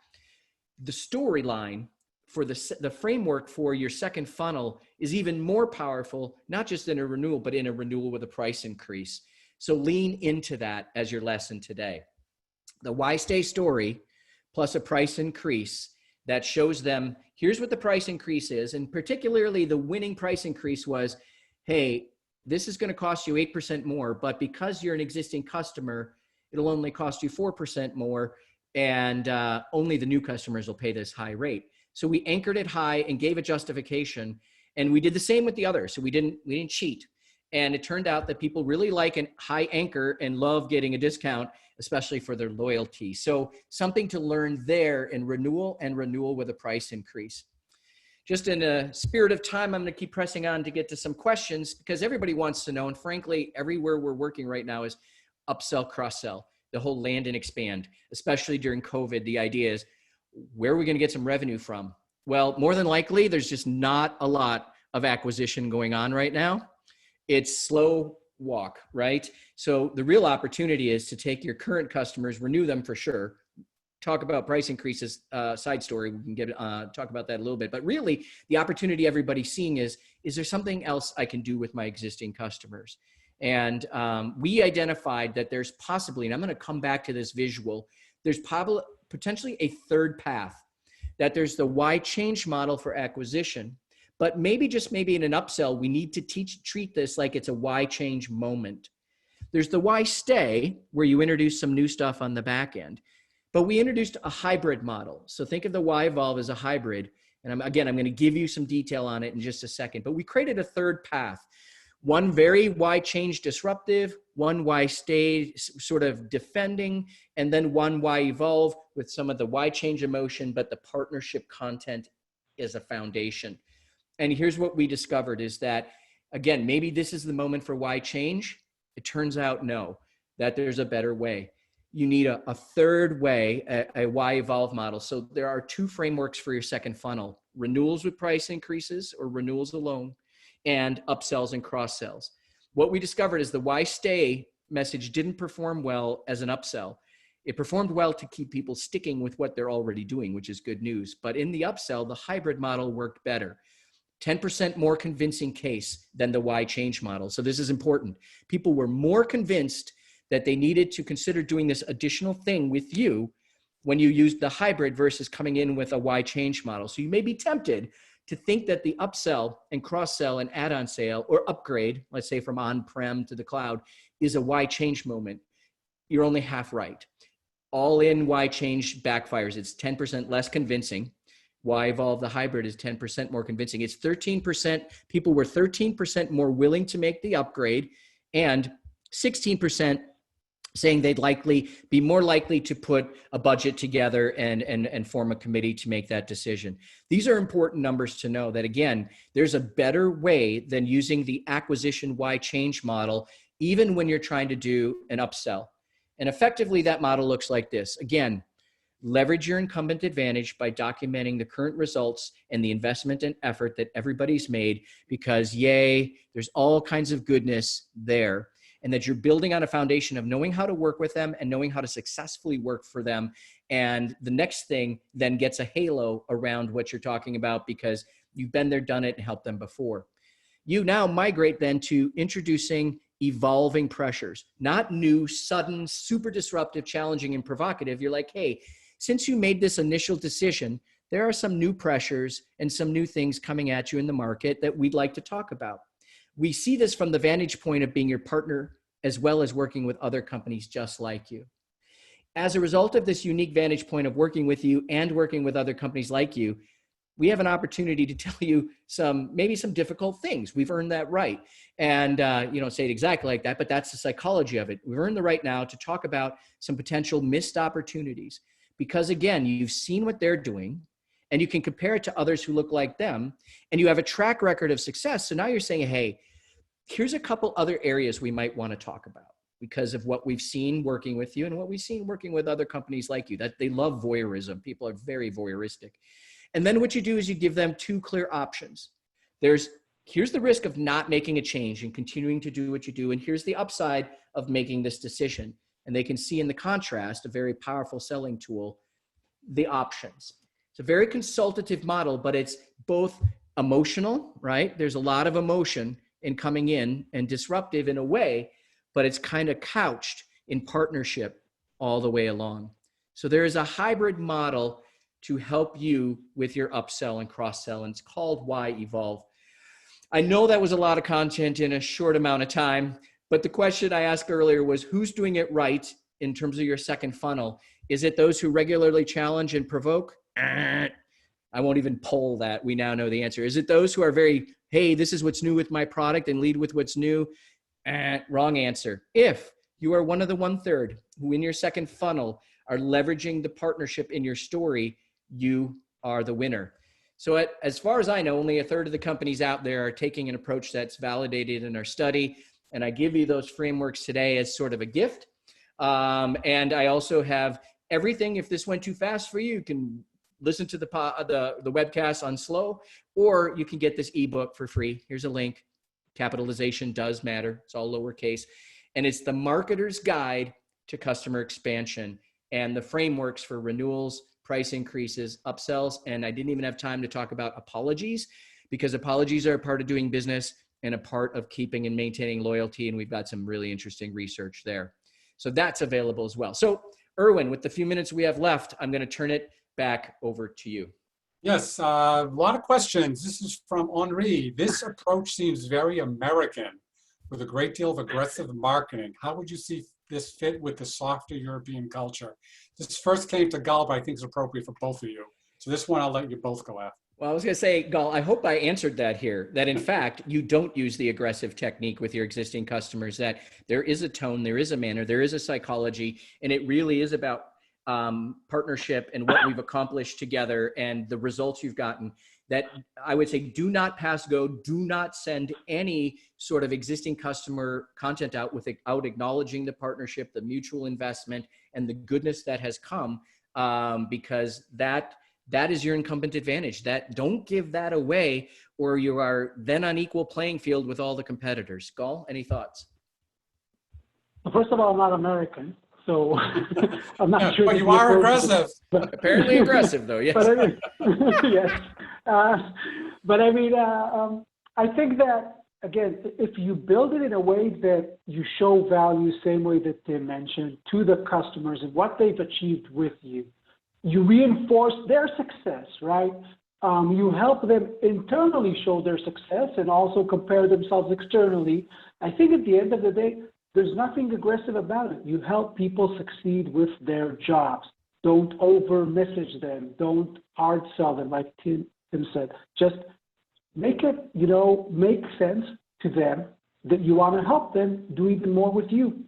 the storyline for the framework for your second funnel is even more powerful, not just in a renewal, but in a renewal with a price increase. So lean into that as your lesson today. The why stay story plus a price increase that shows them, here's what the price increase is. And particularly the winning price increase was, hey, this is going to cost you 8% more, but because you're an existing customer, it'll only cost you 4% more. And only the new customers will pay this high rate. So we anchored it high and gave a justification, and we did the same with the others. So we didn't cheat. And it turned out that people really like a high anchor and love getting a discount, especially for their loyalty. So something to learn there in renewal and renewal with a price increase. Just in a spirit of time, I'm going to keep pressing on to get to some questions because everybody wants to know. And frankly, everywhere we're working right now is upsell, cross-sell, the whole land and expand, especially during COVID. The idea is, where are we going to get some revenue from? Well, more than likely, there's just not a lot of acquisition going on right now. It's slow walk, right? So the real opportunity is to take your current customers, renew them for sure. Talk about price increases, side story. We can talk about that a little bit. But really, the opportunity everybody's seeing is there something else I can do with my existing customers? And we identified that there's possibly, and I'm going to come back to this visual, there's potentially a third path, that there's the why change model for acquisition, But maybe, just maybe in an upsell, we need to treat this like it's a why change moment. There's the why stay, where you introduce some new stuff on the back end. But we introduced a hybrid model. So think of the why evolve as a hybrid. And I'm going to give you some detail on it in just a second. But we created a third path. One very why change disruptive, one why stay sort of defending, and then one why evolve with some of the why change emotion, but the partnership content is a foundation. And here's what we discovered is that, again, maybe this is the moment for why change. It turns out no, that there's a better way. You need a third way, a why evolve model. So there are two frameworks for your second funnel: renewals with price increases or renewals alone, and upsells and cross sells. What we discovered is the why stay message didn't perform well as an upsell. It performed well to keep people sticking with what they're already doing, which is good news. But in the upsell, the hybrid model worked better. 10% more convincing case than the why change model. So this is important. People were more convinced that they needed to consider doing this additional thing with you when you used the hybrid versus coming in with a why change model. So you may be tempted to think that the upsell and cross-sell and add-on sale or upgrade, let's say from on-prem to the cloud, is a why change moment. You're only half right. All in why change backfires. It's 10% less convincing. Why evolve the hybrid is 10% more convincing. It's 13%. People were 13% more willing to make the upgrade, and 16% saying they'd be more likely to put a budget together and form a committee to make that decision. These are important numbers to know that, again, there's a better way than using the acquisition why change model, even when you're trying to do an upsell. And effectively, that model looks like this. Again, leverage your incumbent advantage by documenting the current results and the investment and effort that everybody's made, because yay, there's all kinds of goodness there. And that you're building on a foundation of knowing how to work with them and knowing how to successfully work for them. And the next thing then gets a halo around what you're talking about because you've been there, done it, and helped them before. You now migrate then to introducing evolving pressures, not new, sudden, super disruptive, challenging, and provocative. You're like, hey, since you made this initial decision, there are some new pressures and some new things coming at you in the market that we'd like to talk about. We see this from the vantage point of being your partner, as well as working with other companies just like you. As a result of this unique vantage point of working with you and working with other companies like you, we have an opportunity to tell you maybe some difficult things. We've earned that right. And you don't say it exactly like that, but that's the psychology of it. We've earned the right now to talk about some potential missed opportunities. Because again, you've seen what they're doing, and you can compare it to others who look like them, and you have a track record of success. So now you're saying, hey, here's a couple other areas we might want to talk about because of what we've seen working with you and what we've seen working with other companies like you, that they love voyeurism. People are very voyeuristic. And then what you do is you give them two clear options. Here's the risk of not making a change and continuing to do what you do, and here's the upside of making this decision. And they can see in the contrast, a very powerful selling tool, the options. It's a very consultative model, but it's both emotional, right? There's a lot of emotion in coming in and disruptive in a way, but it's kind of couched in partnership all the way along. So there is a hybrid model to help you with your upsell and cross-sell, and it's called Why Evolve. I know that was a lot of content in a short amount of time, but the question I asked earlier was, who's doing it right in terms of your second funnel? Is it those who regularly challenge and provoke? I won't even poll that. We now know the answer. Is it those who are very, hey, this is what's new with my product and lead with what's new? Wrong answer. If you are one of the 1/3 who in your second funnel are leveraging the partnership in your story, you are the winner. So as far as I know, only 1/3 of the companies out there are taking an approach that's validated in our study. And I give you those frameworks today as sort of a gift. And I also have everything. If this went too fast for you, you can listen to the webcast on slow, or you can get this ebook for free. Here's a link. Capitalization does matter. It's all lowercase. And it's the marketer's guide to customer expansion and the frameworks for renewals, price increases, upsells. And I didn't even have time to talk about apologies, because apologies are a part of doing business and a part of keeping and maintaining loyalty. And we've got some really interesting research there. So that's available as well. So Irwin, with the few minutes we have left, I'm going to turn it back over to you. Yes, a lot of questions. This is from Henri. This approach seems very American with a great deal of aggressive marketing. How would you see this fit with the softer European culture? This first came to Gal, but I think it's appropriate for both of you. So this one, I'll let you both go after. Well, I was going to say, Gal, I hope I answered that here, that in fact, you don't use the aggressive technique with your existing customers, that there is a tone, there is a manner, there is a psychology, and it really is about partnership and what we've accomplished together and the results you've gotten. That I would say, do not pass go, do not send any sort of existing customer content out without acknowledging the partnership, the mutual investment, and the goodness that has come, because that is your incumbent advantage. That don't give that away, or you are then on equal playing field with all the competitors. Gal, any thoughts? Well, first of all, I'm not American, so I'm not sure. But you are aggressive. Apparently aggressive, though. Yes. But I mean, yes. But I mean, I think that again, if you build it in a way that you show value, same way that Tim mentioned, to the customers and what they've achieved with you, you reinforce their success, right? You help them internally show their success and also compare themselves externally. I think at the end of the day, there's nothing aggressive about it. You help people succeed with their jobs. Don't over message them. Don't hard sell them, like Tim said. Just make it, make sense to them that you want to help them do even more with you.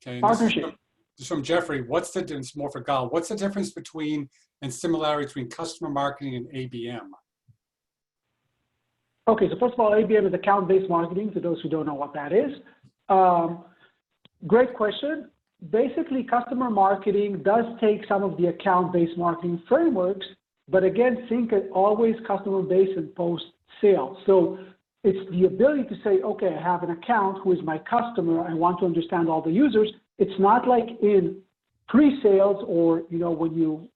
Okay, Partnership. This is from Jeffrey. What's the difference, more for Gal, what's the difference between and similarity between customer marketing and ABM? Okay, so first of all, ABM is account-based marketing, for those who don't know what that is. Great question. Basically, customer marketing does take some of the account-based marketing frameworks, but again, think it always customer-based and post-sale. So it's the ability to say, okay, I have an account who is my customer. I want to understand all the users. It's not like in pre-sales or, when you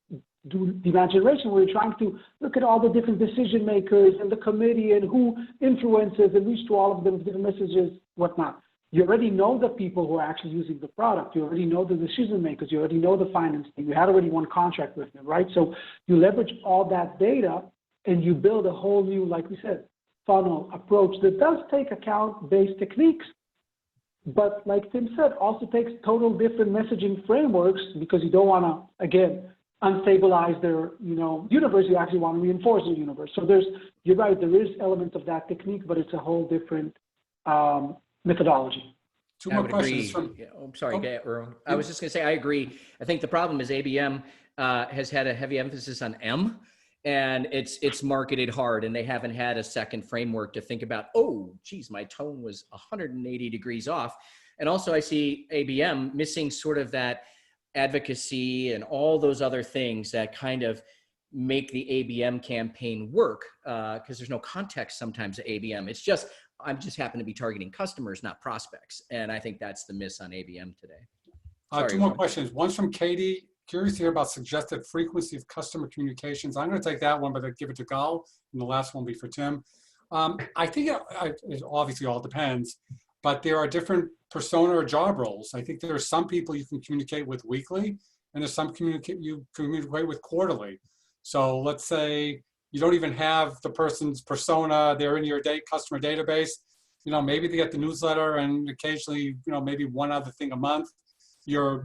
do demand generation, where you're trying to look at all the different decision makers and the committee and who influences and reach to all of them with different messages, whatnot. You already know the people who are actually using the product. You already know the decision makers. You already know the finance team. You had already one contract with them, right? So you leverage all that data and you build a whole new, like we said, funnel approach that does take account-based techniques, but like Tim said, also takes total different messaging frameworks because you don't want to, again, unstabilize their, universe. You actually want to reinforce the universe. So you're right, there is elements of that technique, but it's a whole different methodology. Two more questions from. Yeah, I'm sorry, Irwin. I was just going to say, I agree. I think the problem is ABM has had a heavy emphasis on M, and it's marketed hard, and they haven't had a second framework to think about, oh, geez, my tone was 180 degrees off. And also I see ABM missing sort of that advocacy and all those other things that kind of make the ABM campaign work, because there's no context sometimes at ABM. It's just, I'm just happen to be targeting customers, not prospects. And I think that's the miss on ABM today. Sorry, two more questions. One's from Katie. Curious to hear about suggested frequency of customer communications. I'm going to take that one, but I'll give it to Gal, and the last one will be for Tim. I think it obviously all depends, but there are different persona or job roles. I think there are some people you can communicate with weekly, and there's some you communicate with quarterly. So let's say you don't even have the person's persona, they're in your customer database. Maybe they get the newsletter and occasionally, maybe one other thing a month. Your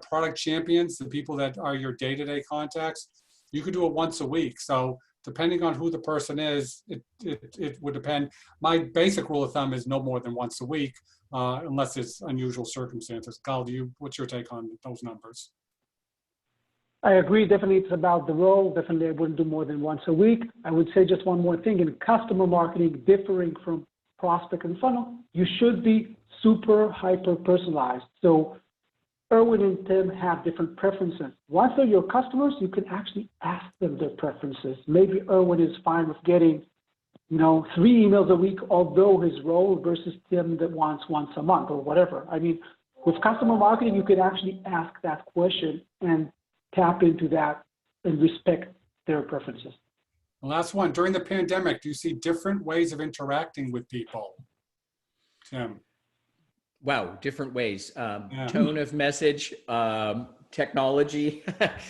product champions, the people that are your day-to-day contacts, you could do it once a week. So depending on who the person is, it would depend. My basic rule of thumb is no more than once a week, unless it's unusual circumstances. Gal, what's your take on those numbers? I agree. Definitely, it's about the role. Definitely, I wouldn't do more than once a week. I would say just one more thing. In customer marketing, differing from prospect and funnel, you should be super hyper-personalized. So Irwin and Tim have different preferences. Once they're your customers, you can actually ask them their preferences. Maybe Irwin is fine with getting, 3 emails a week, although his role versus Tim that wants once a month or whatever. I mean, with customer marketing, you can actually ask that question and tap into that and respect their preferences. The last one, during the pandemic, do you see different ways of interacting with people? Tim? Wow, different ways. Yeah. Tone of message, technology.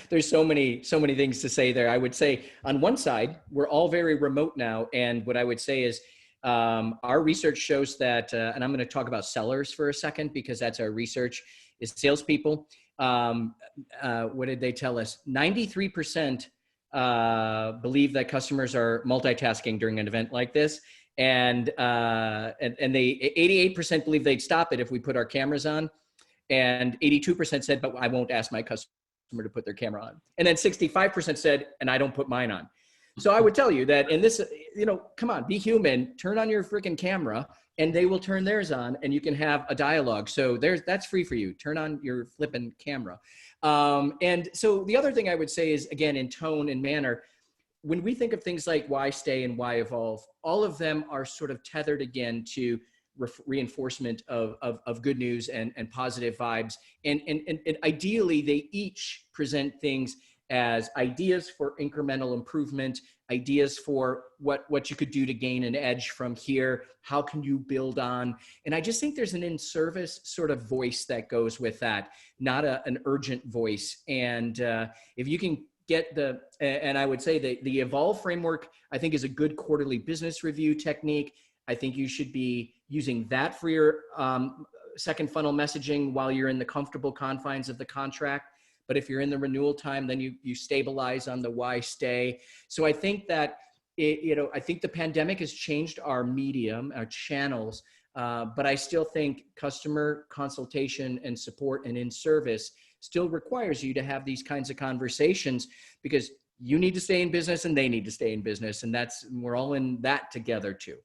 There's so many things to say there. I would say on one side, we're all very remote now. And what I would say is our research shows that, and I'm going to talk about sellers for a second, because that's our research, is salespeople. What did they tell us? 93% believe that customers are multitasking during an event like this. And they 88% believe they'd stop it if we put our cameras on, and 82% said, but I won't ask my customer to put their camera on. And then 65% said, and I don't put mine on. So I would tell you that in this, come on, be human, turn on your freaking camera, and they will turn theirs on, and you can have a dialogue. So that's free for you. Turn on your flipping camera. And so the other thing I would say is, again, in tone and manner, when we think of things like why stay and why evolve, all of them are sort of tethered again to reinforcement of good news and positive vibes. And ideally, they each present things as ideas for incremental improvement, ideas for what you could do to gain an edge from here. How can you build on? And I just think there's an in-service sort of voice that goes with that, not an urgent voice. And if you can get and I would say the Evolve framework, I think, is a good quarterly business review technique. I think you should be using that for your second funnel messaging while you're in the comfortable confines of the contract. But if you're in the renewal time, then you stabilize on the why stay. So I think that, I think the pandemic has changed our medium, our channels, but I still think customer consultation and support and in-service still requires you to have these kinds of conversations, because you need to stay in business and they need to stay in business. And we're all in that together too.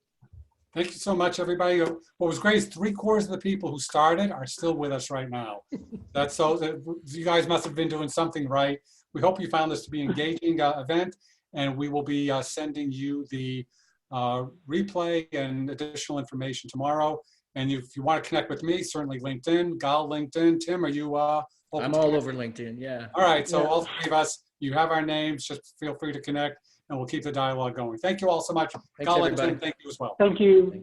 Thank you so much, everybody. What was great is 3/4 of the people who started are still with us right now. You guys must have been doing something right. We hope you found this to be an engaging event, and we will be sending you the replay and additional information tomorrow. And if you want to connect with me, certainly LinkedIn, Gal, LinkedIn. Tim, are you? I'm all over LinkedIn, yeah. All right, so all three of us, you have our names, just feel free to connect, and we'll keep the dialogue going. Thank you all so much. Thanks, Gal and everybody. Tim, thank you as well. Thank you. Thanks.